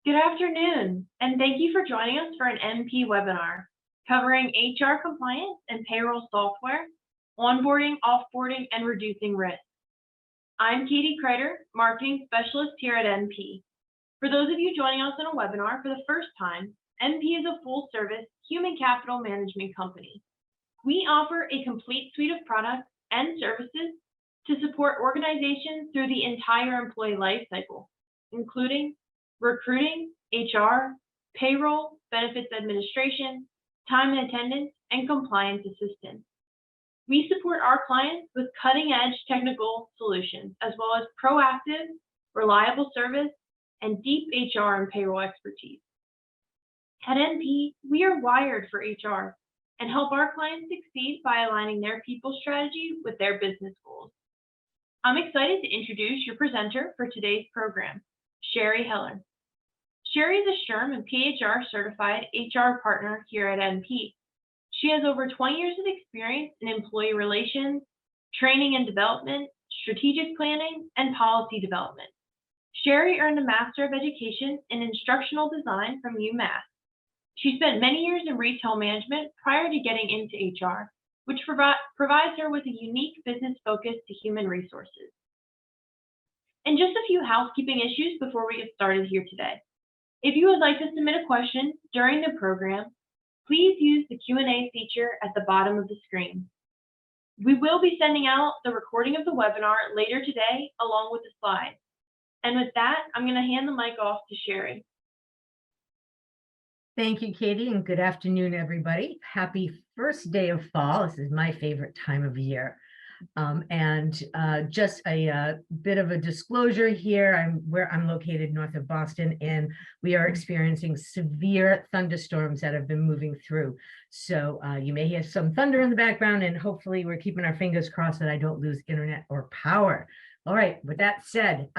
Good afternoon, and thank you for joining us for an MP webinar covering HR compliance and payroll software, onboarding, offboarding, and reducing risk. I'm Katie Kreider, Marketing Specialist here at MP. For those of you joining us in a webinar for the first time, MP is a full-service human capital management company. We offer a complete suite of products and services to support organizations through the entire employee life cycle, including recruiting, HR, payroll, benefits administration, time and attendance, and compliance assistance. We support our clients with cutting-edge technical solutions, as well as proactive, reliable service, and deep HR and payroll expertise. At MP, we are wired for HR and help our clients succeed by aligning their people strategy with their business goals. I'm excited to introduce your presenter for today's program, Sheri Heller. Sheri is a SHRM and PHR certified HR partner here at MP. She has over 20 years of experience in employee relations, training and development, strategic planning, and policy development. Sheri earned a Master of Education in Instructional Design from UMass. She spent many years in retail management prior to getting into HR, which provides her with a unique business focus to human resources. And just a few housekeeping issues before we get started here today. If you would like to submit a question during the program, please use the Q&A feature at the bottom of the screen. We will be sending out the recording of the webinar later today, along with the slides. And with that, I'm going to hand the mic off to Sheri. Thank you, Katie, and good afternoon, everybody. Happy first day of fall. This is my favorite time of year. Just a bit of a disclosure here. I'm located north of Boston, and we are experiencing severe thunderstorms that have been moving through. So you may hear some thunder in the background, and hopefully we're keeping our fingers crossed that I don't lose internet or power. All right, with that said,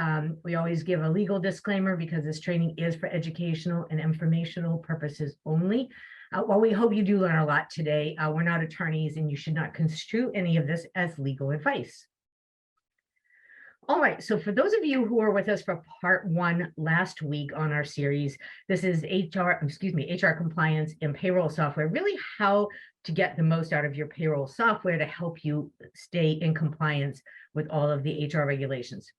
we always give a legal disclaimer because this training is for educational and informational purposes only. While we hope you do learn a lot today, we're not attorneys and you should not construe any of this as legal advice. All right, so for those of you who were with us for part 1 last week on our series, this is HR compliance and payroll software, really how to get the most out of your payroll software to help you stay in compliance with all of the HR regulations.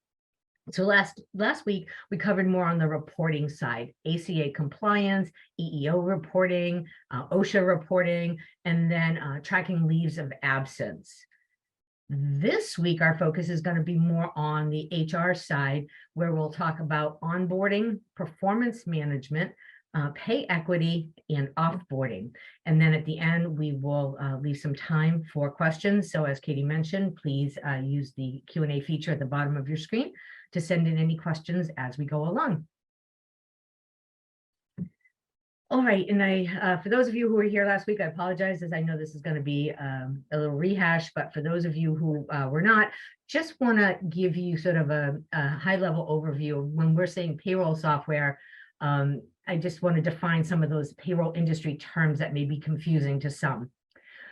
So last week, we covered more on the reporting side, ACA compliance, EEO reporting, OSHA reporting, and then tracking leaves of absence. This week, our focus is going to be more on the HR side, where we'll talk about onboarding, performance management, pay equity, and offboarding. And then at the end, we will leave some time for questions. So as Katie mentioned, please use the Q&A feature at the bottom of your screen to send in any questions as we go along. All right, and for those of you who were here last week, I apologize, as I know this is going to be a little rehash, but for those of you who were not, just want to give you sort of a high-level overview of when we're saying payroll software. I just want to define some of those payroll industry terms that may be confusing to some.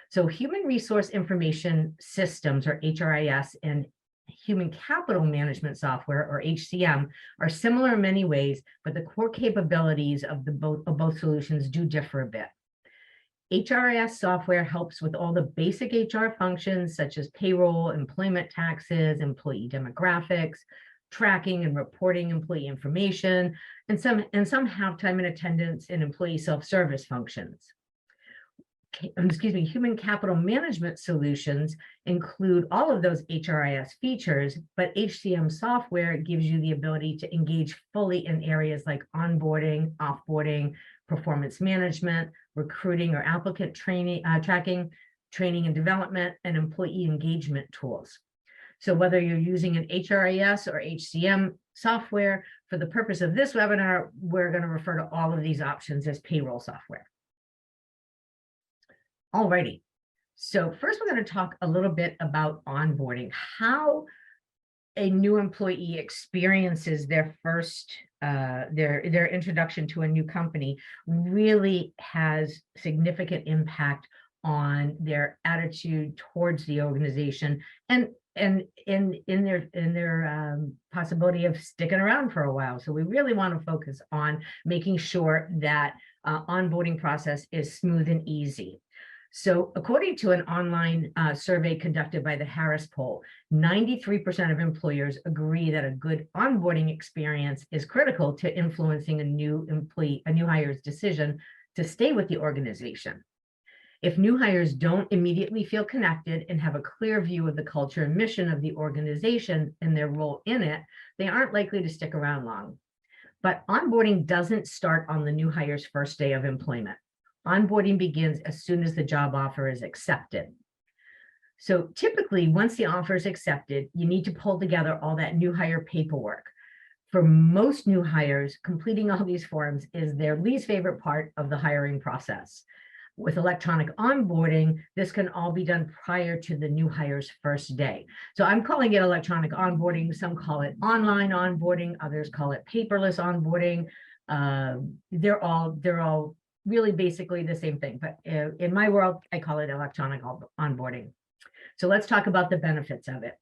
So human resource information systems, or HRIS, and human capital management software, or HCM, are similar in many ways, but the core capabilities of both solutions do differ a bit. HRIS software helps with all the basic HR functions such as payroll, employment taxes, employee demographics, tracking and reporting employee information, and some half-time and attendance and employee self-service functions. Human capital management solutions include all of those HRIS features, but HCM software gives you the ability to engage fully in areas like onboarding, offboarding, performance management, recruiting or applicant training, tracking, training and development, and employee engagement tools. So whether you're using an HRIS or HCM software, for the purpose of this webinar, we're going to refer to all of these options as payroll software. Alrighty, so first we're going to talk a little bit about onboarding, how a new employee experiences their first, their introduction to a new company really has significant impact on their attitude towards the organization and in their possibility of sticking around for a while. So we really want to focus on making sure that onboarding process is smooth and easy. So according to an online survey conducted by the Harris poll, 93% of employers agree that a good onboarding experience is critical to influencing a new hire's decision to stay with the organization. If new hires don't immediately feel connected and have a clear view of the culture and mission of the organization and their role in it, they aren't likely to stick around long. But onboarding doesn't start on the new hire's first day of employment. Onboarding begins as soon as the job offer is accepted. So typically, once the offer is accepted, you need to pull together all that new hire paperwork. For most new hires, completing all these forms is their least favorite part of the hiring process. With electronic onboarding, this can all be done prior to the new hire's first day. So I'm calling it electronic onboarding. Some call it online onboarding. Others call it paperless onboarding. They're all really basically the same thing. But in my world, I call it electronic onboarding. So let's talk about the benefits of it.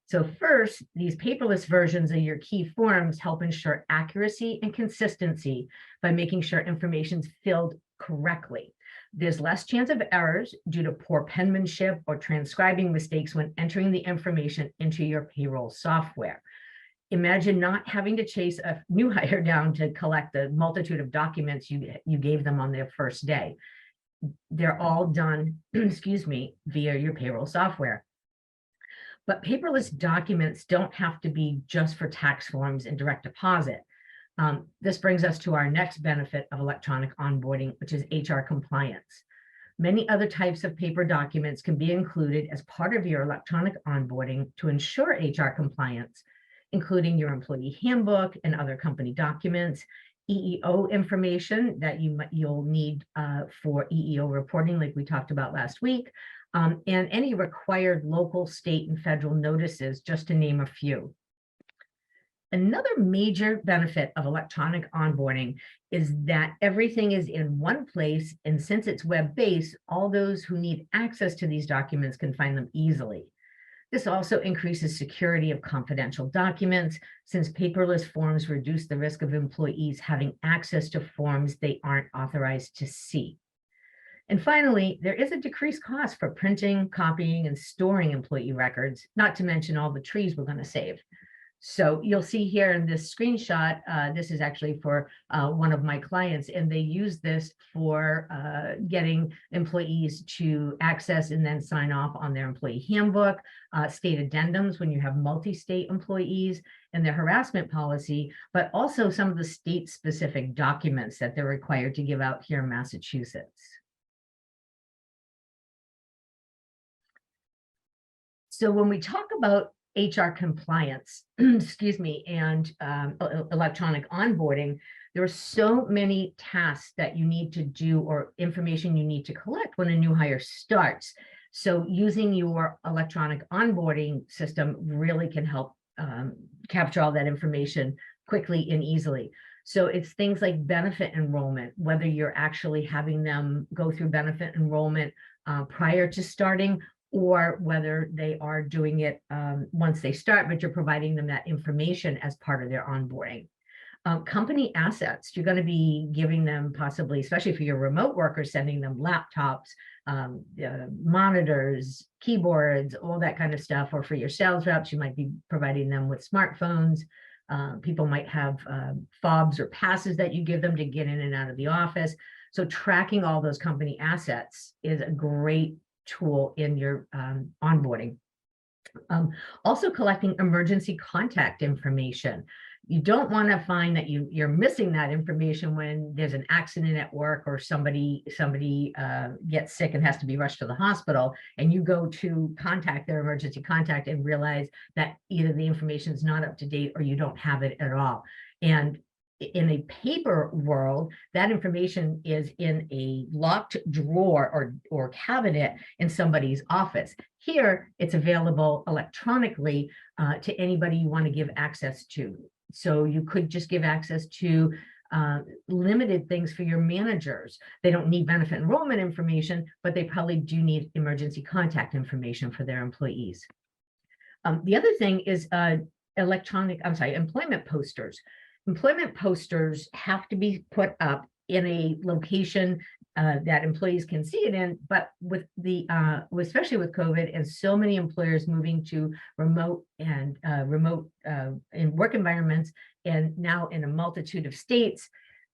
So first, these paperless versions of your key forms help ensure accuracy and consistency by making sure information's filled correctly. There's less chance of errors due to poor penmanship or transcribing mistakes when entering the information into your payroll software. Imagine not having to chase a new hire down to collect the multitude of documents you gave them on their first day. They're all done, excuse me, via your payroll software. But paperless documents don't have to be just for tax forms and direct deposit. This brings us to our next benefit of electronic onboarding, which is HR compliance. Many other types of paper documents can be included as part of your electronic onboarding to ensure HR compliance, including your employee handbook and other company documents, EEO information that you'll need for EEO reporting, like we talked about last week, and any required local, state, and federal notices, just to name a few. Another major benefit of electronic onboarding is that everything is in one place, and since it's web-based, all those who need access to these documents can find them easily. This also increases security of confidential documents, since paperless forms reduce the risk of employees having access to forms they aren't authorized to see. And finally, there is a decreased cost for printing, copying, and storing employee records, not to mention all the trees we're going to save. So you'll see here in this screenshot, this is actually for one of my clients, and they use this for getting employees to access and then sign off on their employee handbook, state addendums when you have multi-state employees, and their harassment policy, but also some of the state-specific documents that they're required to give out here in Massachusetts. So when we talk about HR compliance, excuse me, and electronic onboarding, there are so many tasks that you need to do or information you need to collect when a new hire starts. So using your electronic onboarding system really can help capture all that information quickly and easily. So it's things like benefit enrollment, whether you're actually having them go through benefit enrollment prior to starting, or whether they are doing it once they start, but you're providing them that information as part of their onboarding. Company assets, you're going to be giving them possibly, especially for your remote workers, sending them laptops, monitors, keyboards, all that kind of stuff. Or for your sales reps, you might be providing them with smartphones. People might have fobs or passes that you give them to get in and out of the office. So tracking all those company assets is a great tool in your onboarding. Also collecting emergency contact information. You don't want to find that you're missing that information when there's an accident at work or somebody gets sick and has to be rushed to the hospital, and you go to contact their emergency contact and realize that either the information is not up to date or you don't have it at all. And in a paper world, that information is in a locked drawer or cabinet in somebody's office. Here, it's available electronically to anybody you want to give access to. So you could just give access to limited things for your managers. They don't need benefit enrollment information, but they probably do need emergency contact information for their employees. The other thing is employment posters. Employment posters have to be put up in a location that employees can see it in, but with the especially with COVID and so many employers moving to remote in work environments, and now in a multitude of states,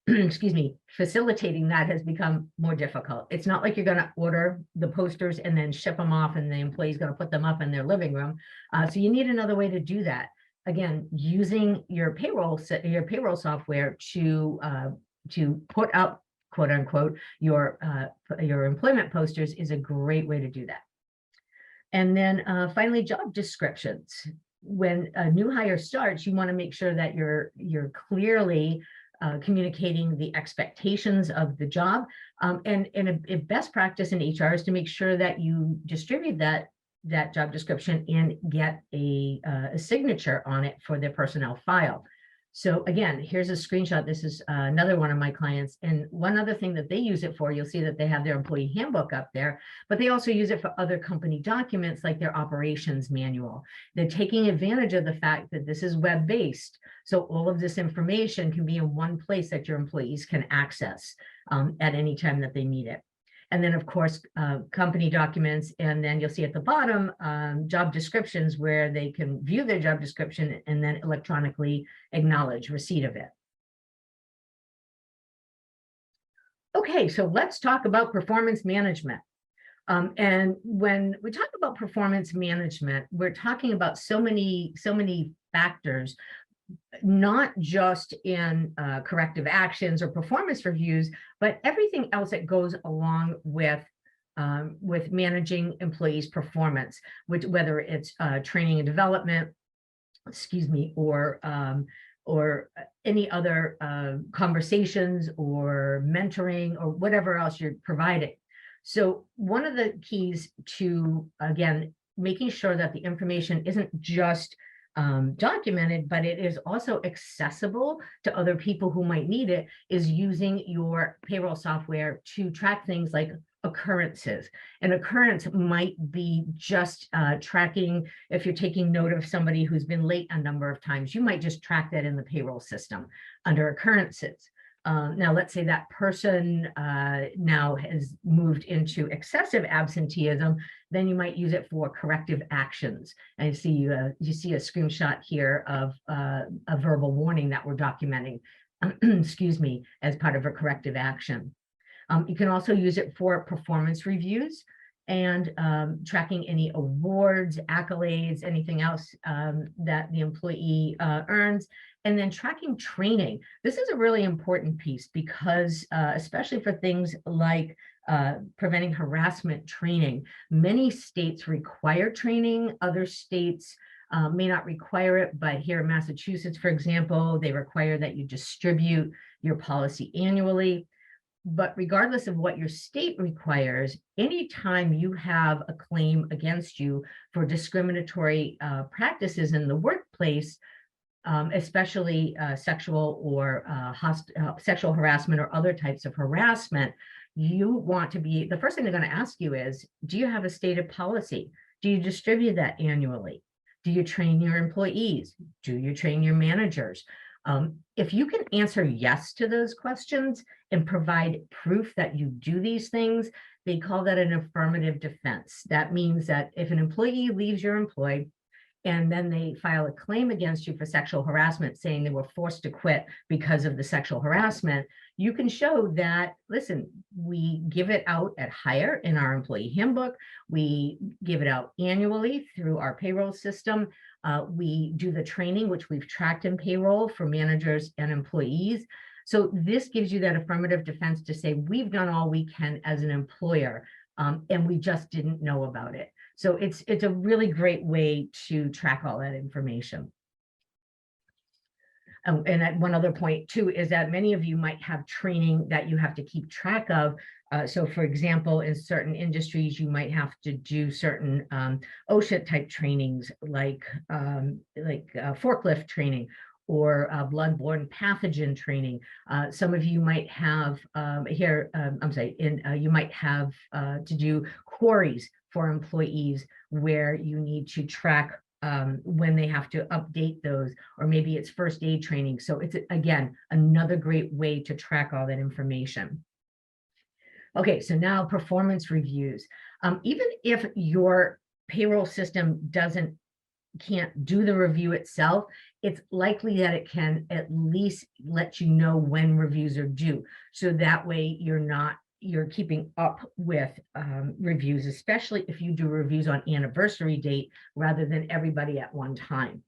excuse me, facilitating that has become more difficult. It's not like you're going to order the posters and then ship them off and the employee's going to put them up in their living room. So you need another way to do that. Again, using your payroll software to put up, quote unquote, your employment posters is a great way to do that. And then finally, job descriptions. When a new hire starts, you want to make sure that you're clearly communicating the expectations of the job. And a best practice in HR is to make sure that you distribute that job description and get a signature on it for their personnel file. So again, here's a screenshot. This is another one of my clients. And one other thing that they use it for, you'll see that they have their employee handbook up there, but they also use it for other company documents like their operations manual. They're taking advantage of the fact that this is web-based. So all of this information can be in one place that your employees can access at any time that they need it. And then, of course, company documents, and then you'll see at the bottom, job descriptions where they can view their job description and then electronically acknowledge receipt of it. Okay, so let's talk about performance management. And when we talk about performance management, we're talking about so many factors, not just in corrective actions or performance reviews, but everything else that goes along with managing employees' performance, whether it's training and development, excuse me, or any other conversations or mentoring or whatever else you're providing. So one of the keys to, again, making sure that the information isn't just documented, but it is also accessible to other people who might need it, is using your payroll software to track things like occurrences. An occurrence might be just tracking, if you're taking note of somebody who's been late a number of times, you might just track that in the payroll system under occurrences. Now, let's say that person now has moved into excessive absenteeism, then you might use it for corrective actions. And you see a screenshot here of a verbal warning that we're documenting, excuse me, as part of a corrective action. You can also use it for performance reviews and tracking any awards, accolades, anything else that the employee earns. And then tracking training. This is a really important piece because especially for things like preventing harassment training, many states require training. Other states may not require it, but here in Massachusetts, for example, they require that you distribute your policy annually. But regardless of what your state requires, anytime you have a claim against you for discriminatory practices in the workplace, especially sexual or sexual harassment or other types of harassment, you want to be, the first thing they're going to ask you is, do you have a stated policy? Do you distribute that annually? Do you train your employees? Do you train your managers? If you can answer yes to those questions and provide proof that you do these things, they call that an affirmative defense. That means that if an employee leaves your employ, and then they file a claim against you for sexual harassment, saying they were forced to quit because of the sexual harassment, you can show that, listen, we give it out at hire in our employee handbook. We give it out annually through our payroll system. We do the training, which we've tracked in payroll for managers and employees. So this gives you that affirmative defense to say, we've done all we can as an employer, and we just didn't know about it. So it's a really great way to track all that information. And one other point too is that many of you might have training that you have to keep track of. So for example, in certain industries, you might have to do certain OSHA type trainings like forklift training, or bloodborne pathogen training. Some of you might have you might have to do queries for employees where you need to track when they have to update those, or maybe it's first aid training. So it's, again, another great way to track all that information. Okay, so now performance reviews. Even if your payroll system can't do the review itself, it's likely that it can at least let you know when reviews are due. So that way you're keeping up with reviews, especially if you do reviews on anniversary date rather than everybody at one time.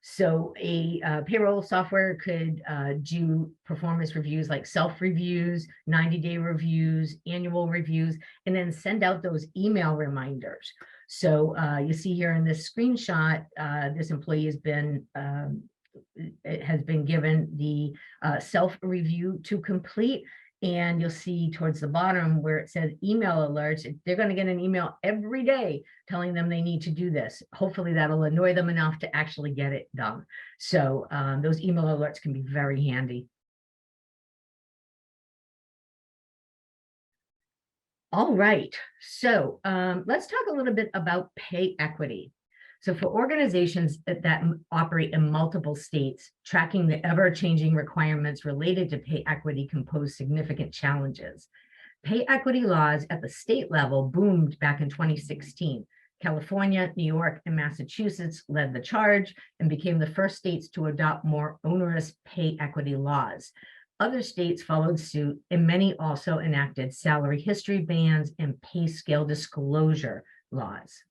So a payroll software could do performance reviews like self-reviews, 90-day reviews, annual reviews, and then send out those email reminders. So you see here in this screenshot, this employee has been given the self-review to complete. And you'll see towards the bottom where it says email alerts, they're going to get an email every day telling them they need to do this. Hopefully that'll annoy them enough to actually get it done. So those email alerts can be very handy. All right, so let's talk a little bit about pay equity. So for organizations that operate in multiple states, tracking the ever-changing requirements related to pay equity can pose significant challenges. Pay equity laws at the state level boomed back in 2016. California, New York, and Massachusetts led the charge and became the first states to adopt more onerous pay equity laws. Other states followed suit, and many also enacted salary history bans and pay scale disclosure laws.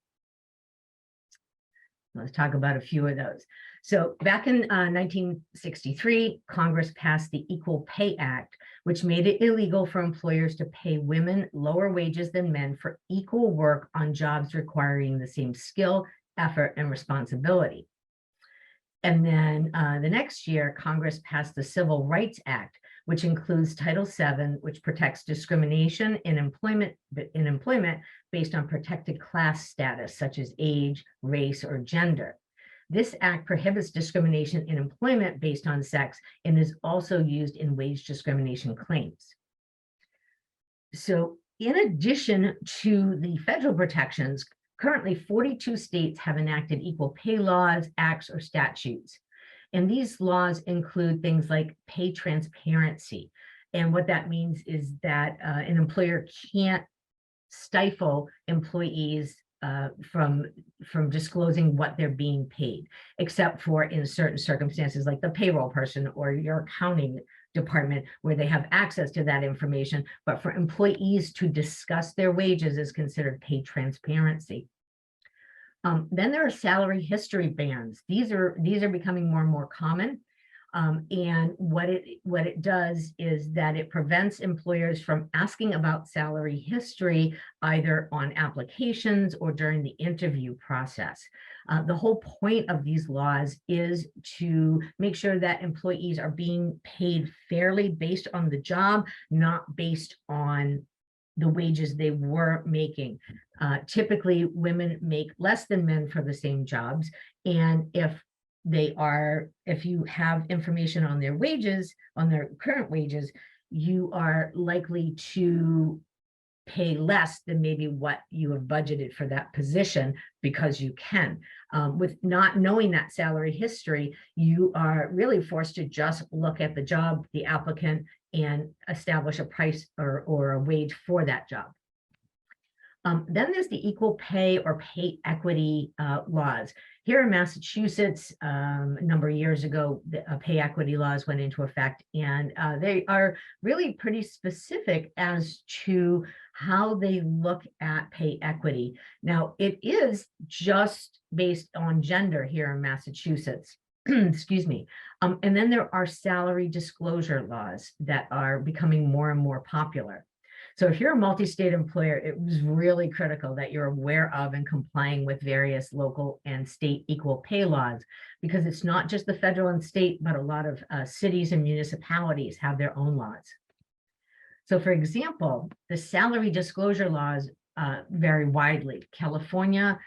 Let's talk about a few of those. So back in 1963, Congress passed the Equal Pay Act, which made it illegal for employers to pay women lower wages than men for equal work on jobs requiring the same skill, effort, and responsibility. And then the next year, Congress passed the Civil Rights Act, which includes Title VII, which protects discrimination in employment based on protected class status, such as age, race, or gender. This act prohibits discrimination in employment based on sex and is also used in wage discrimination claims. So in addition to the federal protections, currently 42 states have enacted equal pay laws, acts, or statutes. And these laws include things like pay transparency. And what that means is that an employer can't stifle employees from disclosing what they're being paid, except for in certain circumstances like the payroll person or your accounting department, where they have access to that information. But for employees to discuss their wages is considered pay transparency. Then there are salary history bans. These are becoming more and more common. And what it does is that it prevents employers from asking about salary history either on applications or during the interview process. The whole point of these laws is to make sure that employees are being paid fairly based on the job, not based on the wages they were making. Typically, women make less than men for the same jobs. And if you have information on their wages, on their current wages, you are likely to pay less than maybe what you have budgeted for that position because you can. With not knowing that salary history, you are really forced to just look at the job, the applicant, and establish a price or a wage for that job. Then there's the equal pay or pay equity laws. Here in Massachusetts, a number of years ago, the pay equity laws went into effect, and they are really pretty specific as to how they look at pay equity. Now, it is just based on gender here in Massachusetts. Excuse me. And then there are salary disclosure laws that are becoming more and more popular. So if you're a multi-state employer, it was really critical that you're aware of and complying with various local and state equal pay laws, because it's not just the federal and state, but a lot of cities and municipalities have their own laws. So for example, the salary disclosure laws very widely. California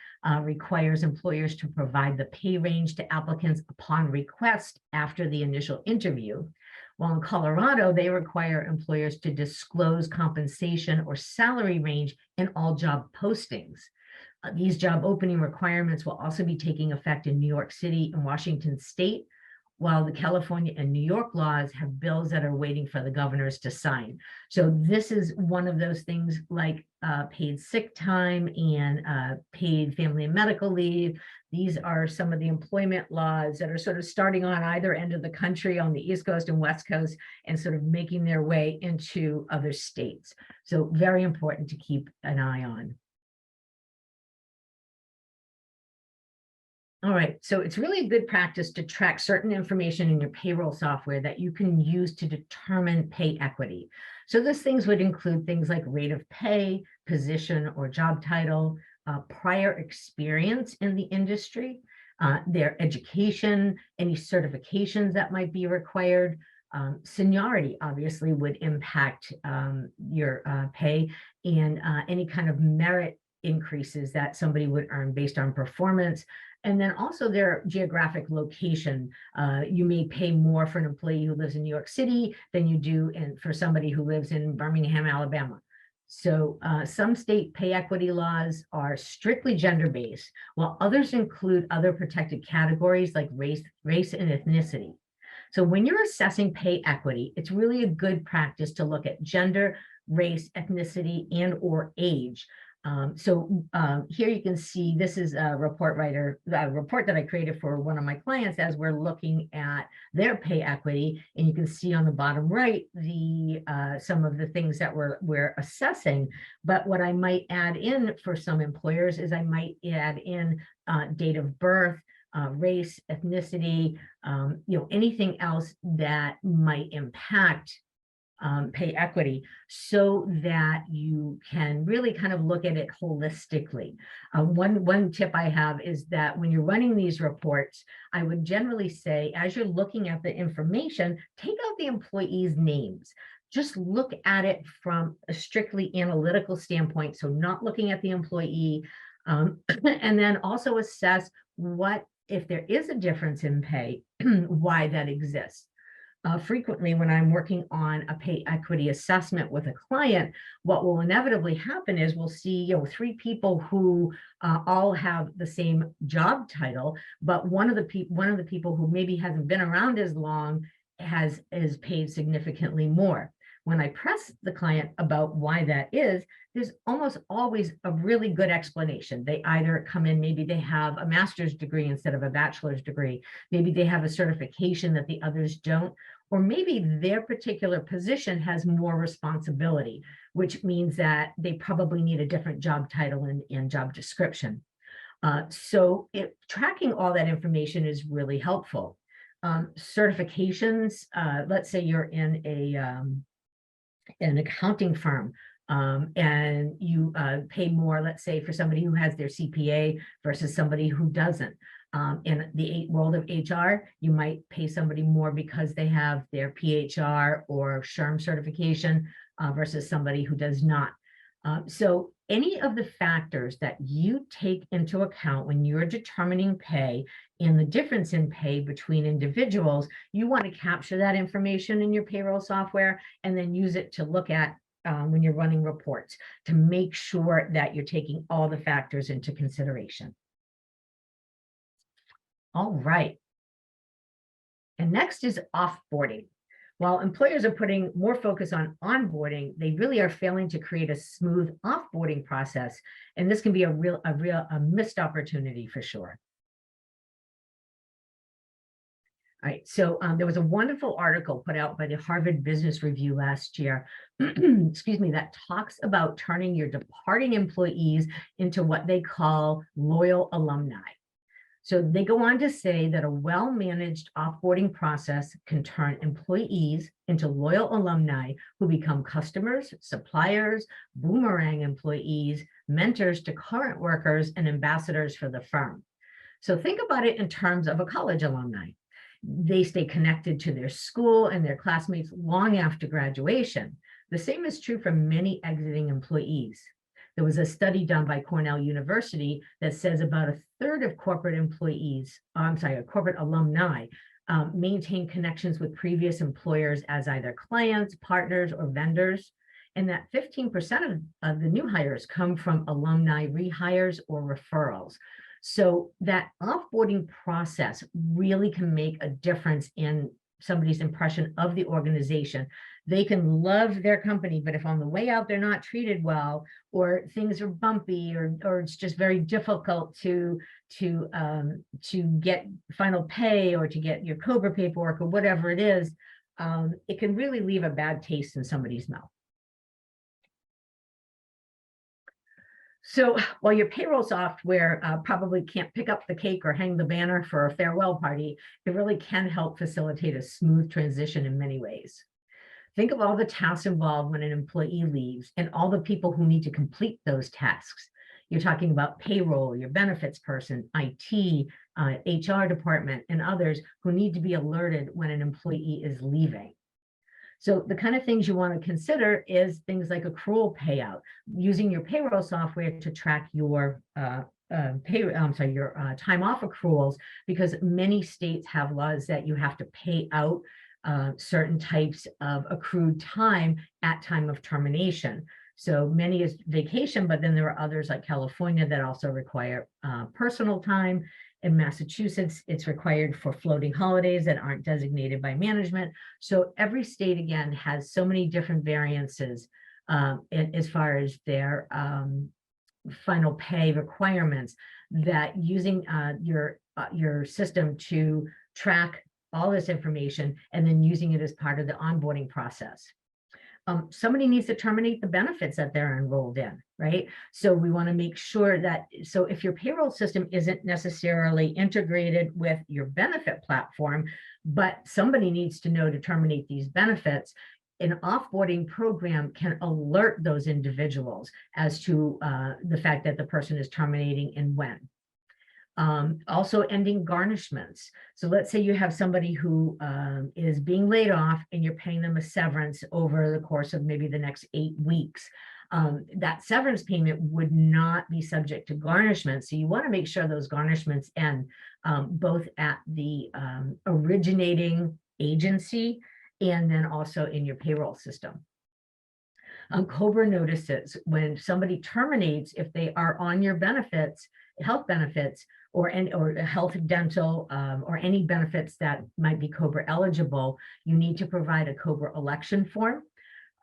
requires employers to provide the pay range to applicants upon request after the initial interview. While in Colorado, they require employers to disclose compensation or salary range in all job postings. These job opening requirements will also be taking effect in New York City and Washington State, while the California and New York laws have bills that are waiting for the governors to sign. So this is one of those things like paid sick time and paid family and medical leave. These are some of the employment laws that are sort of starting on either end of the country on the East Coast and West Coast and sort of making their way into other states. So very important to keep an eye on. All right, so it's really good practice to track certain information in your payroll software that you can use to determine pay equity. So those things would include things like rate of pay, position or job title, prior experience in the industry, their education, any certifications that might be required. Seniority obviously would impact your pay, and any kind of merit increases that somebody would earn based on performance. And then also their geographic location. You may pay more for an employee who lives in New York City than you do for somebody who lives in Birmingham, Alabama. So some state pay equity laws are strictly gender-based, while others include other protected categories like race and ethnicity. So when you're assessing pay equity, it's really a good practice to look at gender, race, ethnicity, and or age. Here you can see this is a report that I created for one of my clients as we're looking at their pay equity, and you can see on the bottom right some of the things that we're assessing. But what I might add in for some employers is I might add in date of birth, race, ethnicity, anything else that might impact pay equity, so that you can really kind of look at it holistically. One tip I have is that when you're running these reports, I would generally say, as you're looking at the information, take out the employees' names. Just look at it from a strictly analytical standpoint, so not looking at the employee, and then also assess what, if there is a difference in pay, why that exists. Frequently, when I'm working on a pay equity assessment with a client, what will inevitably happen is we'll see, 3 people who all have the same job title, but one of the people who maybe hasn't been around as long is paid significantly more. When I press the client about why that is, there's almost always a really good explanation. They either come in, maybe they have a master's degree instead of a bachelor's degree. Maybe they have a certification that the others don't, or maybe their particular position has more responsibility, which means that they probably need a different job title and job description. Tracking all that information is really helpful. Certifications, let's say you're in an accounting firm, and you pay more, let's say, for somebody who has their CPA versus somebody who doesn't. In the world of HR, you might pay somebody more because they have their PHR or SHRM certification versus somebody who does not. So any of the factors that you take into account when you're determining pay and the difference in pay between individuals, you want to capture that information in your payroll software and then use it to look at when you're running reports to make sure that you're taking all the factors into consideration. All right. And next is offboarding. While employers are putting more focus on onboarding, they really are failing to create a smooth offboarding process. And this can be a missed opportunity for sure. All right, so there was a wonderful article put out by the Harvard Business Review last year, excuse me, that talks about turning your departing employees into what they call loyal alumni. So they go on to say that a well-managed offboarding process can turn employees into loyal alumni who become customers, suppliers, boomerang employees, mentors to current workers, and ambassadors for the firm. So think about it in terms of a college alumni. They stay connected to their school and their classmates long after graduation. The same is true for many exiting employees. There was a study done by Cornell University that says about a third of corporate employees, corporate alumni, maintain connections with previous employers as either clients, partners, or vendors, and that 15% of the new hires come from alumni rehires or referrals. So that offboarding process really can make a difference in somebody's impression of the organization. They can love their company, but if on the way out they're not treated well, or things are bumpy, or it's just very difficult to get final pay, or to get your COBRA paperwork, or whatever it is, it can really leave a bad taste in somebody's mouth. So while your payroll software probably can't pick up the cake or hang the banner for a farewell party, it really can help facilitate a smooth transition in many ways. Think of all the tasks involved when an employee leaves and all the people who need to complete those tasks. You're talking about payroll, your benefits person, IT, HR department, and others who need to be alerted when an employee is leaving. So the kind of things you want to consider is things like accrual payout, using your payroll software to track your time off accruals, because many states have laws that you have to pay out certain types of accrued time at time of termination. So many is vacation, but then there are others like California that also require personal time. In Massachusetts, it's required for floating holidays that aren't designated by management. So every state, again, has so many different variances as far as their final pay requirements, that using your system to track all this information and then using it as part of the onboarding process. Somebody needs to terminate the benefits that they're enrolled in, right? So we want to make sure that, so if your payroll system isn't necessarily integrated with your benefit platform, but somebody needs to know to terminate these benefits, an offboarding program can alert those individuals as to the fact that the person is terminating and when. Also ending garnishments. So let's say you have somebody who is being laid off and you're paying them a severance over the course of maybe the next 8 weeks. That severance payment would not be subject to garnishment. So you want to make sure those garnishments end both at the originating agency and then also in your payroll system. COBRA notices when somebody terminates, if they are on your benefits, health benefits, or health, dental, or any benefits that might be COBRA eligible, you need to provide a COBRA election form.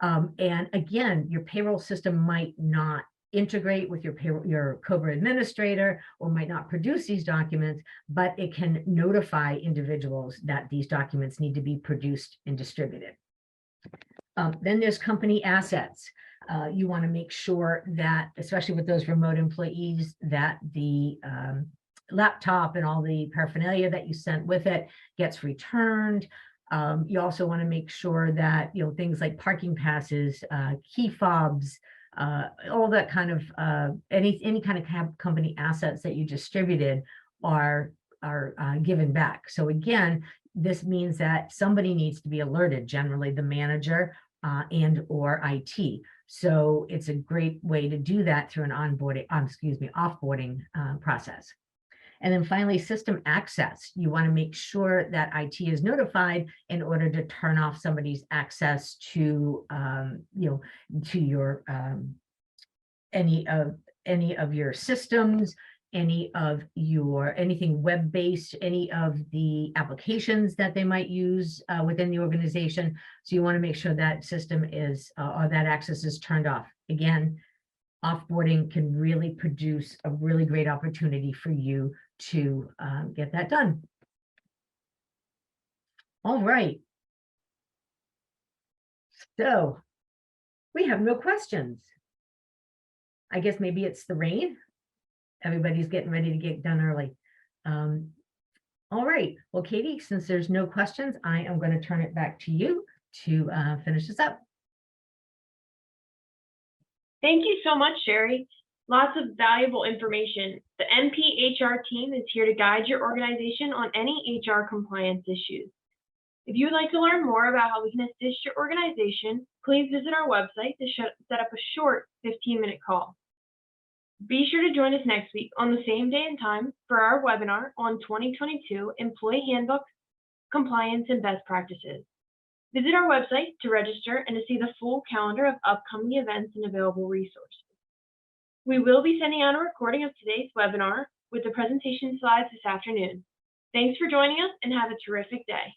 And again, your payroll system might not integrate with your COBRA administrator, or might not produce these documents, but it can notify individuals that these documents need to be produced and distributed. Then there's company assets. You want to make sure that, especially with those remote employees, that the laptop and all the paraphernalia that you sent with it gets returned. You also want to make sure that, things like parking passes, key fobs, all that kind of any kind of company assets that you distributed are given back. So again, this means that somebody needs to be alerted, generally the manager and or IT. So it's a great way to do that through an offboarding process. And then finally, system access. You want to make sure that IT is notified in order to turn off somebody's access to, to your any of your systems, anything web-based, any of the applications that they might use within the organization. So you want to make sure that system is or that access is turned off. Again, offboarding can really produce a really great opportunity for you to get that done. All right. So we have no questions. I guess maybe it's the rain. Everybody's getting ready to get done early. All right. Well, Katie, since there's no questions, I am going to turn it back to you to finish this up. Thank you so much, Sheri. Lots of valuable information. The NP HR team is here to guide your organization on any HR compliance issues. If you would like to learn more about how we can assist your organization, please visit our website to set up a short 15-minute call. Be sure to join us next week on the same day and time for our webinar on 2022 Employee Handbooks, Compliance, and Best Practices. Visit our website to register and to see the full calendar of upcoming events and available resources. We will be sending out a recording of today's webinar with the presentation slides this afternoon. Thanks for joining us and have a terrific day.